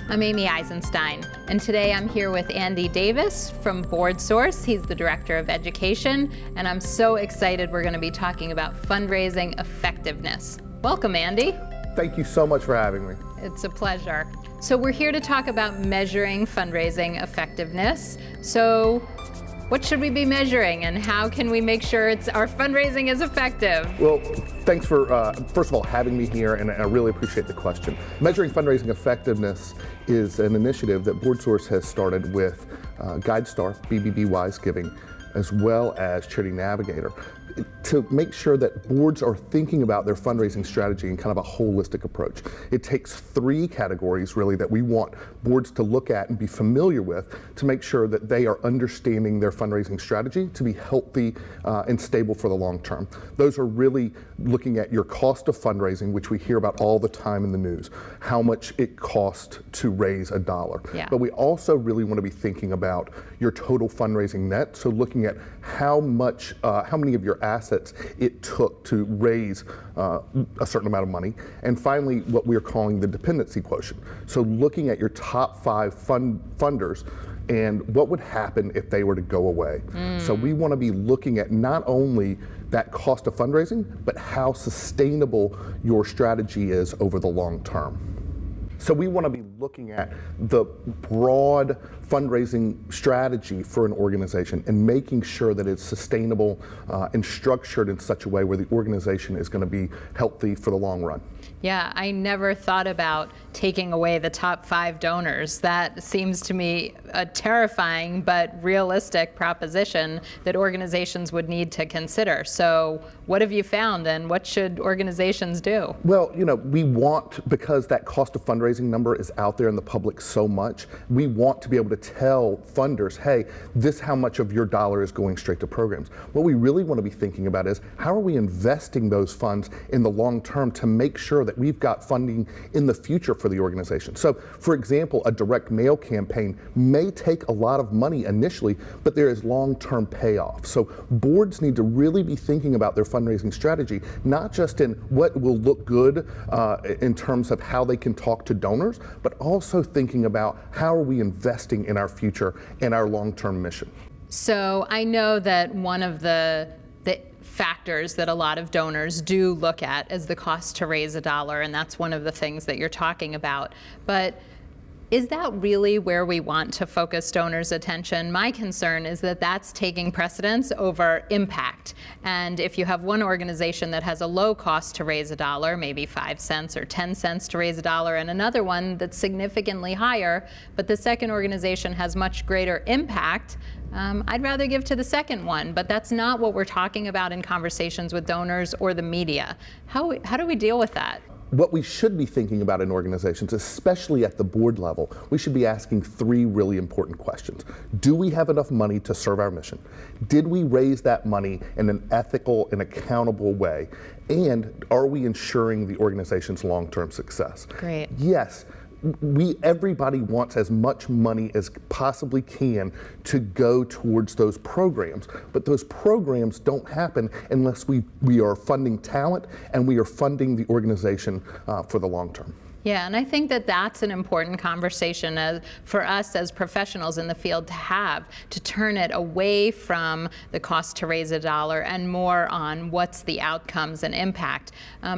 I'm Amy Eisenstein, and today I'm here with Andy Davis from BoardSource. He's the Director of Education, and I'm so excited we're going to be talking about fundraising effectiveness. Welcome, Andy. Thank you so much for having me. It's a pleasure. So we're here to talk about measuring fundraising effectiveness. So what should we be measuring, and how can we make sure our fundraising is effective? Well, thanks for, first of all, having me here, and I really appreciate the question. Measuring fundraising effectiveness is an initiative that BoardSource has started with GuideStar, BBB Wise Giving, as well as Charity Navigator, to make sure that boards are thinking about their fundraising strategy in kind of a holistic approach. It takes three categories really that we want boards to look at and be familiar with to make sure that they are understanding their fundraising strategy to be healthy and stable for the long term. Those are really looking at your cost of fundraising, which we hear about all the time in the news, how much it costs to raise a dollar. Yeah. But we also really want to be thinking about your total fundraising net, so looking at how many of your assets it took to raise a certain amount of money. And finally, what we are calling the dependency quotient. So looking at your top 5 funders and what would happen if they were to go away. So we want to be looking at not only that cost of fundraising, but how sustainable your strategy is over the long term. So we want to be looking at the broad fundraising strategy for an organization and making sure that it's sustainable and structured in such a way where the organization is going to be healthy for the long run. Yeah, I never thought about taking away the top 5 donors. That seems to me a terrifying but realistic proposition that organizations would need to consider. So what have you found, and what should organizations do? Well, we want, because that cost of fundraising number is out there in the public so much, we want to be able to tell funders, hey, this how much of your dollar is going straight to programs. What we really want to be thinking about is how are we investing those funds in the long term to make sure that we've got funding in the future for the organization. So, for example, a direct mail campaign may take a lot of money initially, but there is long-term payoff. So boards need to really be thinking about their fundraising strategy, not just in what will look good in terms of how they can talk to donors, but also thinking about how are we investing in our future and our long-term mission. So I know that one of the factors that a lot of donors do look at is the cost to raise a dollar, and that's one of the things that you're talking about. But is that really where we want to focus donors' attention? My concern is that that's taking precedence over impact. And if you have one organization that has a low cost to raise a dollar, maybe 5 cents or 10 cents to raise a dollar, and another one that's significantly higher, but the second organization has much greater impact, I'd rather give to the second one. But that's not what we're talking about in conversations with donors or the media. How do we deal with that? What we should be thinking about in organizations, especially at the board level, we should be asking 3 really important questions. Do we have enough money to serve our mission? Did we raise that money in an ethical and accountable way? And are we ensuring the organization's long-term success? Great. Yes. Everybody wants as much money as possibly can to go towards those programs, but those programs don't happen unless we are funding talent and we are funding the organization for the long term. Yeah, and I think that that's an important conversation for us as professionals in the field to have, to turn it away from the cost to raise a dollar and more on what's the outcomes and impact,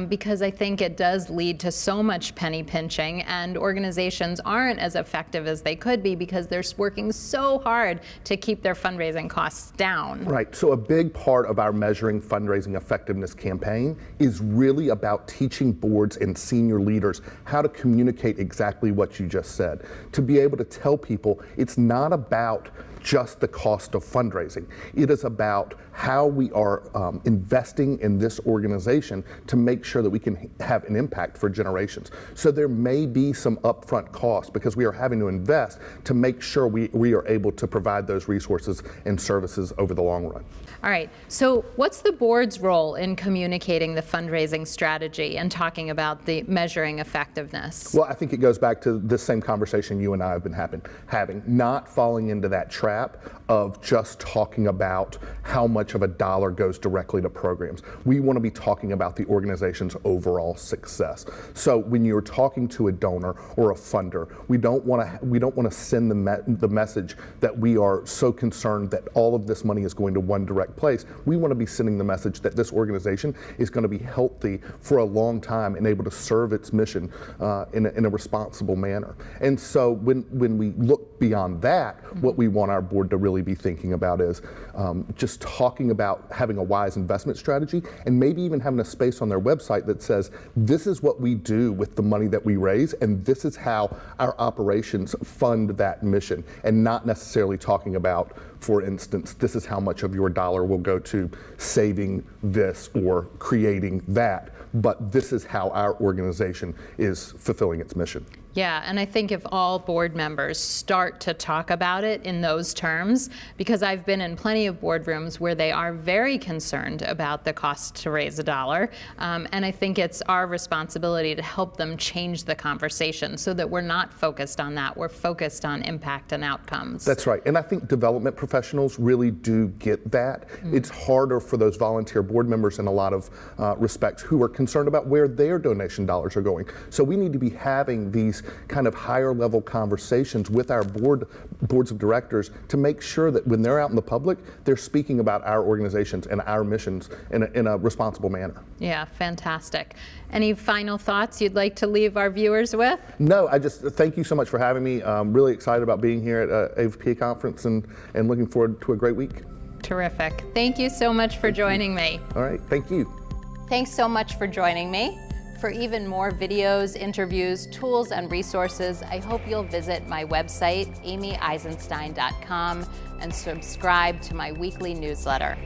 because I think it does lead to so much penny pinching, and organizations aren't as effective as they could be because they're working so hard to keep their fundraising costs down. Right, so a big part of our Measuring Fundraising Effectiveness campaign is really about teaching boards and senior leaders how to communicate exactly what you just said. To be able to tell people it's not about just the cost of fundraising. It is about how we are investing in this organization to make sure that we can have an impact for generations. So there may be some upfront costs because we are having to invest to make sure we are able to provide those resources and services over the long run. All right, so what's the board's role in communicating the fundraising strategy and talking about the measuring effectiveness? Well, I think it goes back to this same conversation you and I have been having, not falling into that trap of just talking about how much of a dollar goes directly to programs. We want to be talking about the organization's overall success. So when you're talking to a donor or a funder, we don't want to send the message that we are so concerned that all of this money is going to one direct place. We want to be sending the message that this organization is going to be healthy for a long time and able to serve its mission in a responsible manner. And so when we look beyond that, what we want our board to really be thinking about is just talking about having a wise investment strategy, and maybe even having a space on their website that says, this is what we do with the money that we raise, and this is how our operations fund that mission, and not necessarily talking about, for instance, this is how much of your dollar will go to saving this or creating that, but this is how our organization is fulfilling its mission. Yeah, and I think if all board members start to talk about it in those terms, because I've been in plenty of boardrooms where they are very concerned about the cost to raise a dollar, and I think it's our responsibility to help them change the conversation so that we're not focused on that, we're focused on impact and outcomes. That's right, and I think development professionals really do get that. It's harder for those volunteer board members in a lot of respects who are concerned about where their donation dollars are going. So we need to be having these kind of higher level conversations with our boards of directors to make sure that when they're out in the public, they're speaking about our organizations and our missions in a responsible manner. Yeah, fantastic. Any final thoughts you'd like to leave our viewers with? No, I just thank you so much for having me. I'm really excited about being here at ACFRE conference and looking forward to a great week. Terrific. Thank you so much for joining me. All right, thank you. Thanks so much for joining me. For even more videos, interviews, tools, and resources, I hope you'll visit my website, amyeisenstein.com, and subscribe to my weekly newsletter.